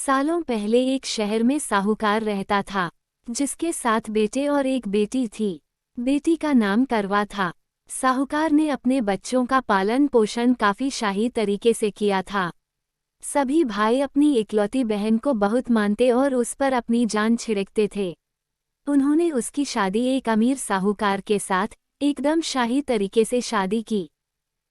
सालों पहले एक शहर में साहूकार रहता था, जिसके 7 बेटे और एक बेटी थी। बेटी का नाम करवा था। साहूकार ने अपने बच्चों का पालन पोषण काफी शाही तरीके से किया था। सभी भाई अपनी इकलौती बहन को बहुत मानते और उस पर अपनी जान छिड़कते थे। उन्होंने उसकी शादी एक अमीर साहूकार के साथ एकदम शाही तरीके से शादी की।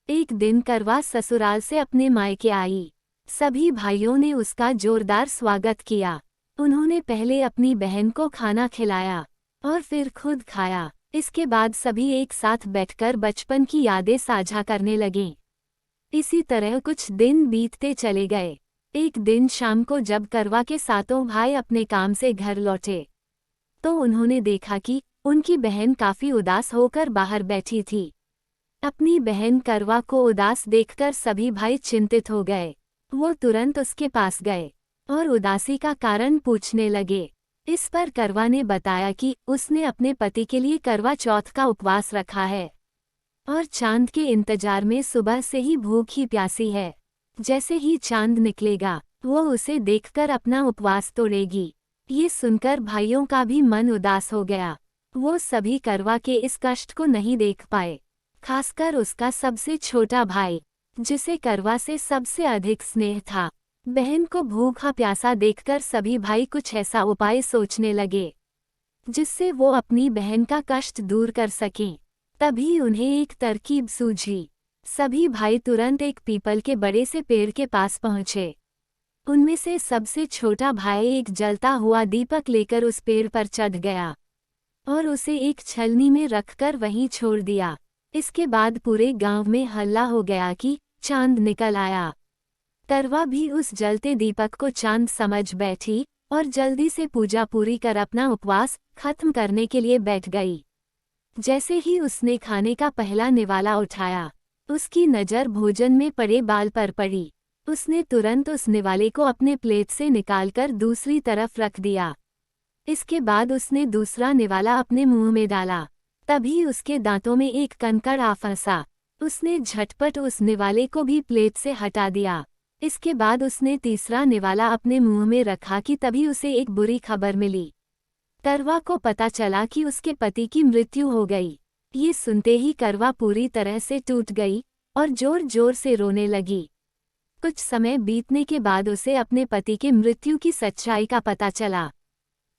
एक दिन करवा ससुराल से अपने मायके आई। सभी भाइयों ने उसका जोरदार स्वागत किया। उन्होंने पहले अपनी बहन को खाना खिलाया और फिर खुद खाया। इसके बाद सभी एक साथ बैठकर बचपन की यादें साझा करने लगे। इसी तरह कुछ दिन बीतते चले गए। एक दिन शाम को जब करवा के सातों भाई अपने काम से घर लौटे, तो उन्होंने देखा कि उनकी बहन काफी उदास होकर बाहर बैठी थी। अपनी बहन करवा को उदास देखकर सभी भाई चिंतित हो गए। वो तुरंत उसके पास गए और उदासी का कारण पूछने लगे। इस पर करवा ने बताया कि उसने अपने पति के लिए करवा चौथ का उपवास रखा है और चांद के इंतजार में सुबह से ही भूखी प्यासी है। जैसे ही चांद निकलेगा वो उसे देखकर अपना उपवास तोड़ेगी। ये सुनकर भाइयों का भी मन उदास हो गया। वो सभी करवा के इस कष्ट को नहीं देख पाए, खासकर उसका सबसे छोटा भाई, जिसे करवा से सबसे अधिक स्नेह था। बहन को भूखा प्यासा देखकर सभी भाई कुछ ऐसा उपाय सोचने लगे जिससे वो अपनी बहन का कष्ट दूर कर सकें। तभी उन्हें एक तरकीब सूझी। सभी भाई तुरंत एक पीपल के बड़े से पेड़ के पास पहुंचे। उनमें से सबसे छोटा भाई एक जलता हुआ दीपक लेकर उस पेड़ पर चढ़ गया और उसे एक छलनी में रखकर वहीं छोड़ दिया। इसके बाद पूरे गांव में हल्ला हो गया कि चांद निकल आया। करवा भी उस जलते दीपक को चांद समझ बैठी और जल्दी से पूजा पूरी कर अपना उपवास खत्म करने के लिए बैठ गई। जैसे ही उसने खाने का पहला निवाला उठाया, उसकी नज़र भोजन में पड़े बाल पर पड़ी। उसने तुरंत उस निवाले को अपने प्लेट से निकालकर दूसरी तरफ रख दिया। इसके बाद उसने दूसरा निवाला अपने मुंह में डाला। तभी उसके दांतों में एक कंकड़ आ फंसा। उसने झटपट उस निवाले को भी प्लेट से हटा दिया। इसके बाद उसने तीसरा निवाला अपने मुंह में रखा कि तभी उसे एक बुरी खबर मिली। करवा को पता चला कि उसके पति की मृत्यु हो गई। ये सुनते ही करवा पूरी तरह से टूट गई और जोर जोर से रोने लगी। कुछ समय बीतने के बाद उसे अपने पति की मृत्यु की सच्चाई का पता चला।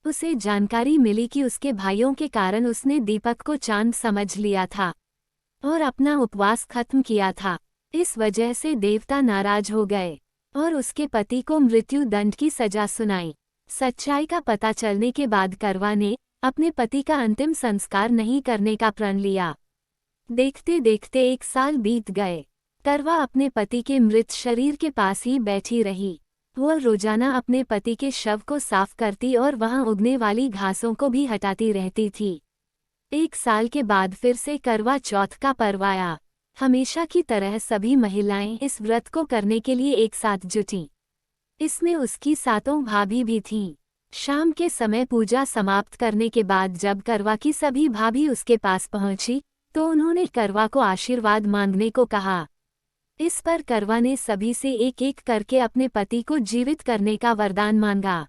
उसे जानकारी मिली कि उसके भाइयों के कारण उसने दीपक को चांद समझ लिया था और अपना उपवास खत्म किया था। इस वजह से देवता नाराज हो गए और उसके पति को मृत्यु दंड की सजा सुनाई। सच्चाई का पता चलने के बाद करवा ने अपने पति का अंतिम संस्कार नहीं करने का प्रण लिया। देखते देखते 1 साल बीत गए। करवा अपने पति के मृत शरीर के पास ही बैठी रही। वह रोजाना अपने पति के शव को साफ करती और वहां उगने वाली घासों को भी हटाती रहती थी। 1 साल के बाद फिर से करवा चौथ का पर्व आया। हमेशा की तरह सभी महिलाएं इस व्रत को करने के लिए एक साथ जुटीं। इसमें उसकी 7 भाभी भी थीं। शाम के समय पूजा समाप्त करने के बाद जब करवा की सभी भाभी उसके पास पहुंची, तो उन्होंने करवा को आशीर्वाद मांगने को कहा। इस पर करवा ने सभी से एक एक करके अपने पति को जीवित करने का वरदान मांगा।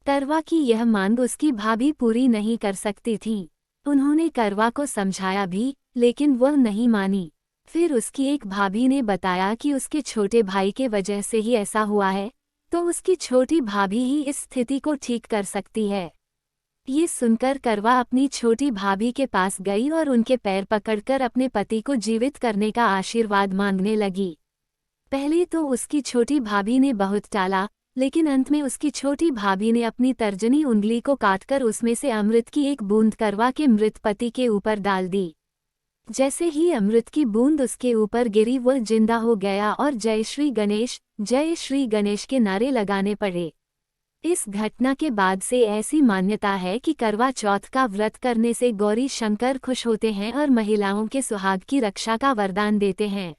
करवा की यह मांग उसकी भाभी पूरी नहीं कर सकती थी। उन्होंने करवा को समझाया भी, लेकिन वह नहीं मानी। फिर उसकी एक भाभी ने बताया कि उसके छोटे भाई के वजह से ही ऐसा हुआ है, तो उसकी छोटी भाभी ही इस स्थिति को ठीक कर सकती है। ये सुनकर करवा अपनी छोटी भाभी के पास गई और उनके पैर पकड़कर अपने पति को जीवित करने का आशीर्वाद मांगने लगी। पहले तो उसकी छोटी भाभी ने बहुत टाला, लेकिन अंत में उसकी छोटी भाभी ने अपनी तर्जनी उंगली को काटकर उसमें से अमृत की एक बूंद करवा के मृत पति के ऊपर डाल दी। जैसे ही अमृत की बूंद उसके ऊपर गिरी, वह जिंदा हो गया और जय श्री गणेश के नारे लगाने पड़े। इस घटना के बाद से ऐसी मान्यता है कि करवा चौथ का व्रत करने से गौरी शंकर खुश होते हैं और महिलाओं के सुहाग की रक्षा का वरदान देते हैं।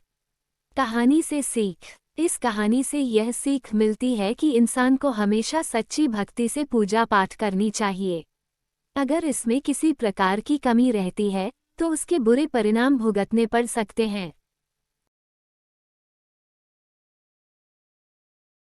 कहानी से सीख। इस कहानी से यह सीख मिलती है कि इंसान को हमेशा सच्ची भक्ति से पूजा पाठ करनी चाहिए। अगर इसमें किसी प्रकार की कमी रहती है तो उसके बुरे परिणाम भुगतने पड़ सकते हैं।